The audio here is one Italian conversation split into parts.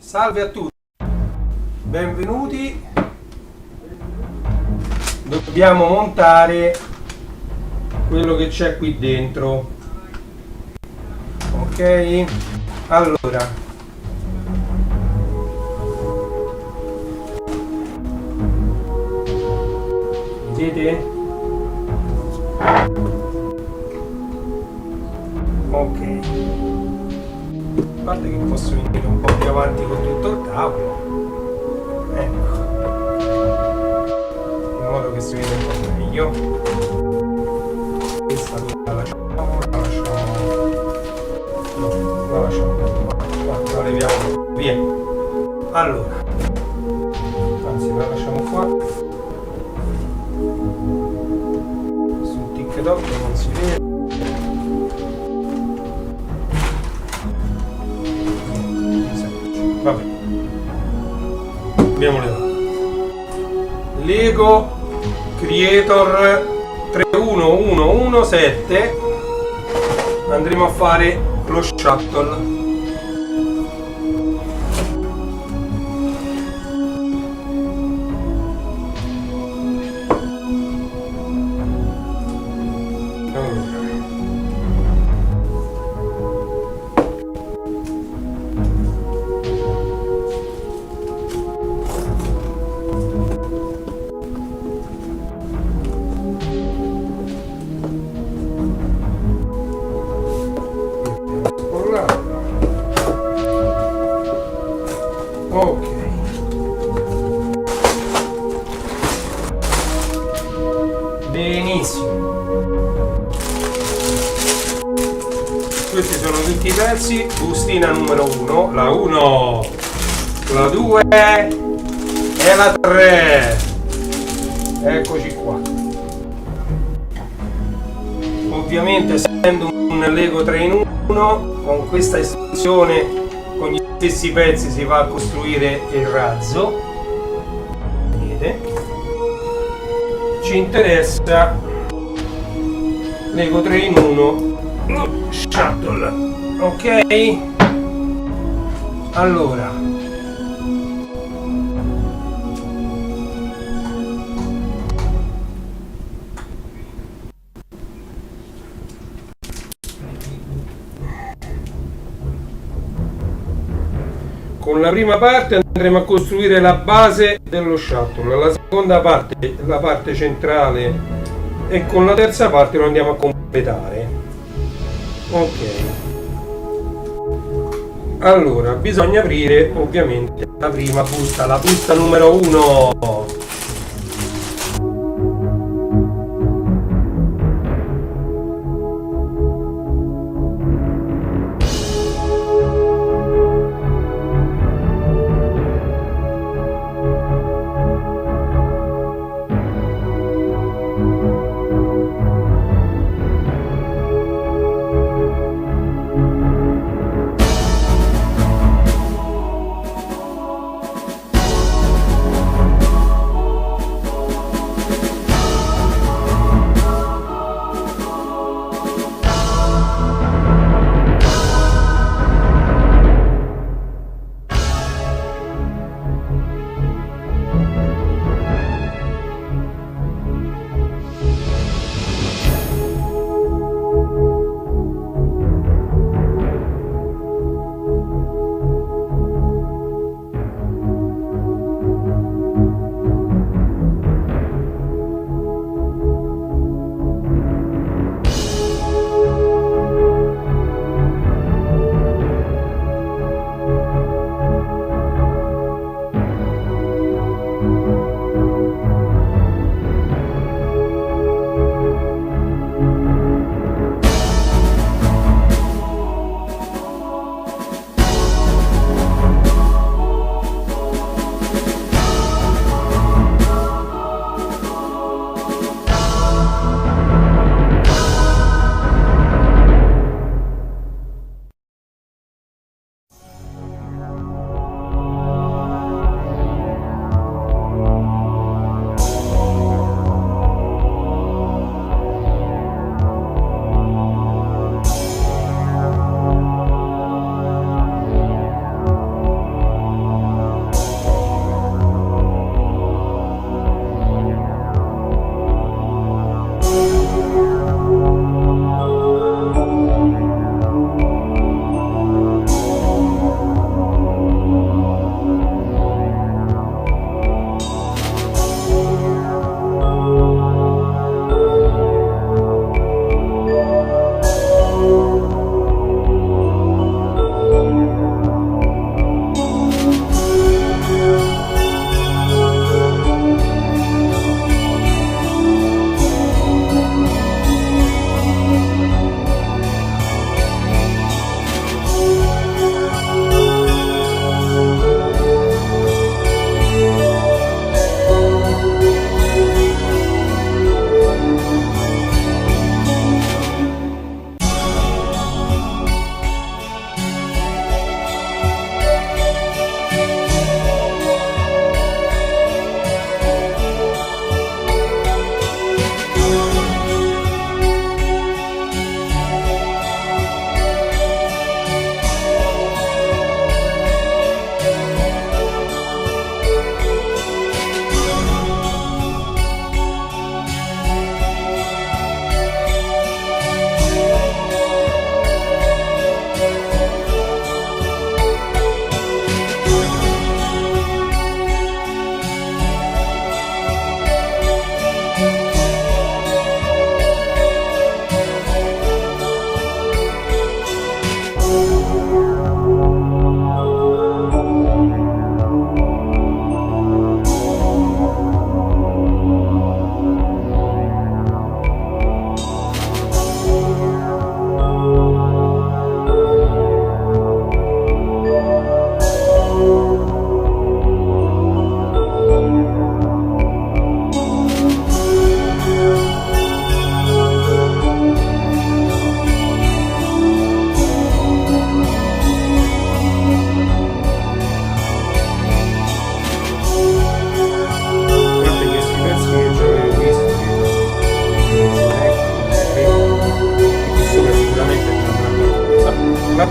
Salve a tutti, benvenuti. Dobbiamo montare quello che c'è qui dentro. Ok? Allora, vedete? Ok, a parte che posso venire un po' più avanti con tutto il tavolo, ecco, in modo che si vede un po' meglio. Questa la lasciamo, la leviamo via. Allora, anzi la lasciamo qua, sul TikTok non si vede. Vabbè, abbiamo levato Lego Creator 31117. Andremo a fare lo shuttle. Ok, benissimo, questi sono tutti i pezzi. Bustina numero 1, la 1, la 2 e la 3. Eccoci qua. Ovviamente, essendo un Lego 3 in 1, con questa istruzione con gli stessi pezzi si va a costruire il razzo. Vedete? Ci interessa Lego 3 in 1 shuttle. Ok? Allora, con la prima parte andremo a costruire la base dello shuttle, la seconda parte, la parte centrale, e con la terza parte lo andiamo a completare. Ok. Allora, bisogna aprire ovviamente la prima busta, la busta numero 1.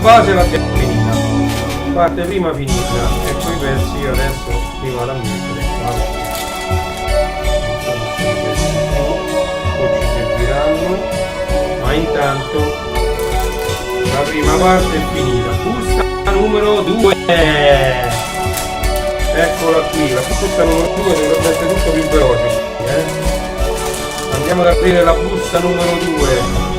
base l'abbiamo finita, parte prima finita, e quei pezzi io adesso li vado a mettere qua. Poi ci serviranno, ma intanto la prima parte è finita. Busta numero 2, eccola qui, la busta numero 2 dovrebbe essere tutto più veloce, andiamo ad aprire la busta numero 2.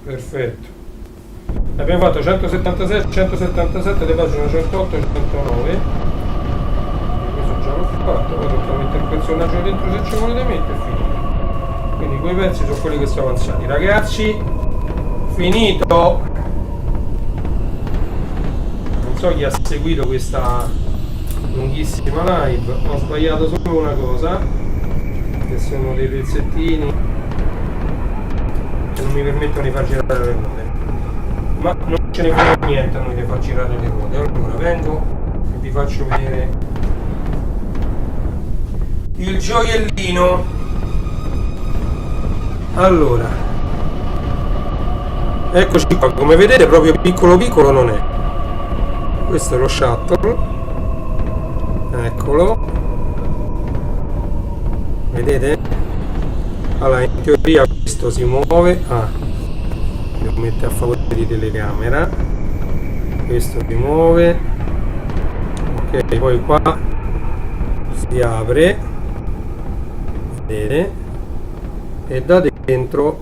Perfetto. Abbiamo fatto 177, 177 le pagine 108 e 109. Questo già l'ho fatto, poi dobbiamo mettere il personaggio dentro se ci volete mettere e finito. Quindi quei pezzi sono quelli che sono avanzati. Ragazzi, finito! Non so chi ha seguito questa lunghissima live, ho sbagliato solo una cosa, che sono dei pezzettini che non mi permettono di far girare le ruote. Ma non ce ne frega niente a noi di far girare le ruote. Allora vengo e vi faccio vedere il gioiellino. Allora, eccoci qua, come vedete proprio piccolo piccolo non è. Questo è lo shuttle, eccolo, vedete? Allora, in teoria questo si muove, devo mettere a favore di telecamera, questo si muove, ok, poi qua si apre, vedete, e da dentro,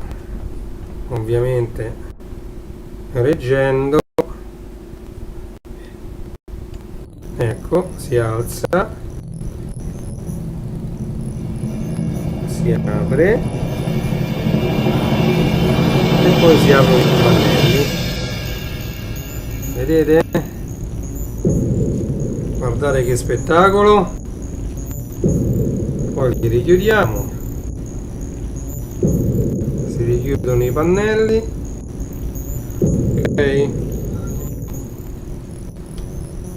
ovviamente reggendo, ecco, si alza, si apre e poi si aprono i pannelli, vedete? Guardate che spettacolo. Poi li richiudiamo, si richiudono i pannelli, ok,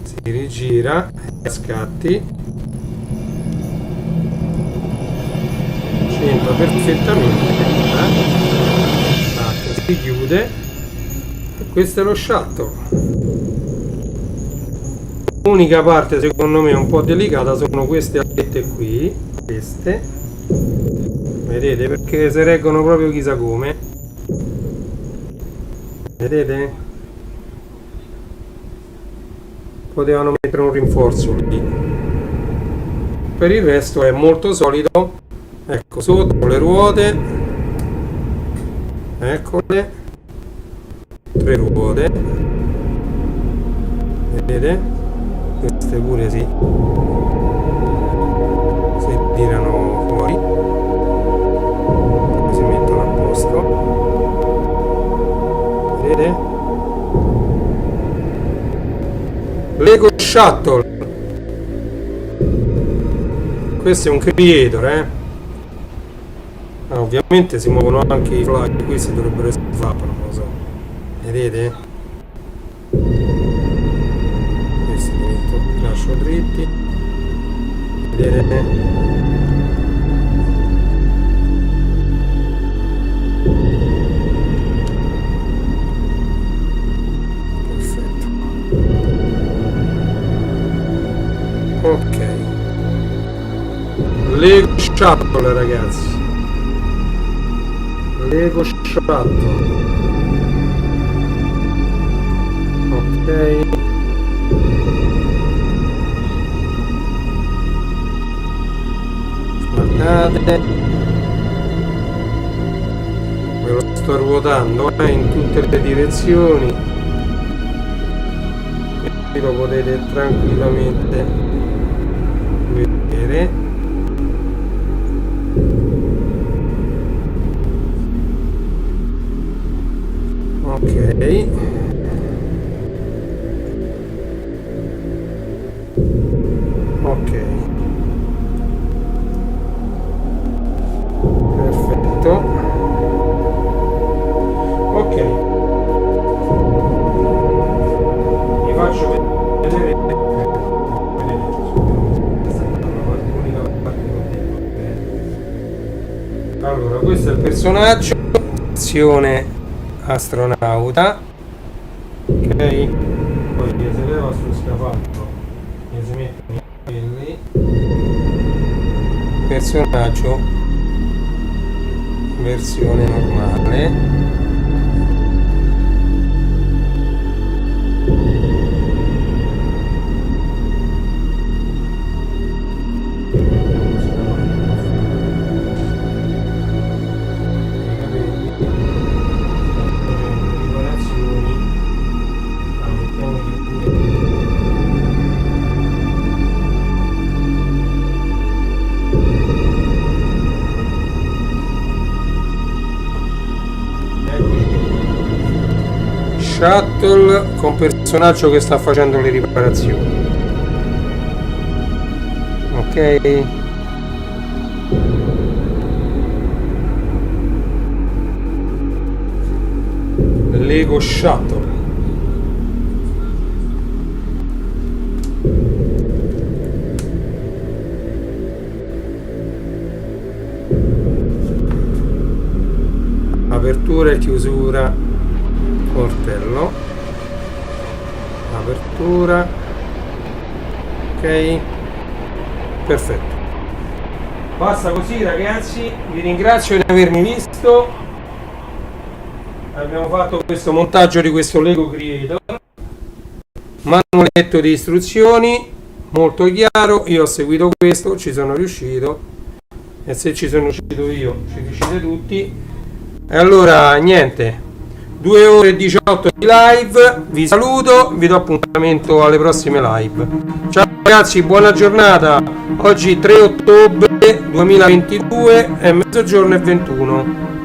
si rigira a scatti, centra perfettamente, si chiude e questo è lo shuttle. L'unica parte secondo me un po' delicata sono queste alette qui, queste, vedete, perché si reggono proprio chissà come, vedete? Potevano mettere un rinforzo lì. Per il resto è molto solido. Ecco, sotto le ruote, eccole, 3 ruote, vedete? Queste pure si tirano fuori, si mettono a posto, vedete? Lego Shuttle, questo è un creator, ovviamente si muovono anche i fly, questi dovrebbero essere fatti, non lo so, vedete? Questi li metto, lascio dritti, vedete? Ok, Lego Shuttle, ragazzi, Lego Shuttle, ok, guardate, ve lo sto ruotando in tutte le direzioni, quindi lo potete tranquillamente vedere. Ok, ok, perfetto, ok, vi faccio vedere. Allora, questo è il personaggio, azione astronauta, ok, poi gli si leva sul scafandro, gli si mettono i capelli, personaggio versione normale, shuttle con personaggio che sta facendo le riparazioni. Ok. Lego Shuttle. Apertura e chiusura portello, apertura, ok, perfetto, basta così ragazzi, vi ringrazio di avermi visto. Abbiamo fatto questo montaggio di questo Lego Creator, manualetto di istruzioni molto chiaro, io ho seguito questo, ci sono riuscito, e se ci sono riuscito io ci riuscite tutti. E allora niente, 2 ore e 18 di live, vi saluto, vi do appuntamento alle prossime live. Ciao ragazzi, buona giornata, oggi 3 ottobre 2022 è mezzogiorno e 21.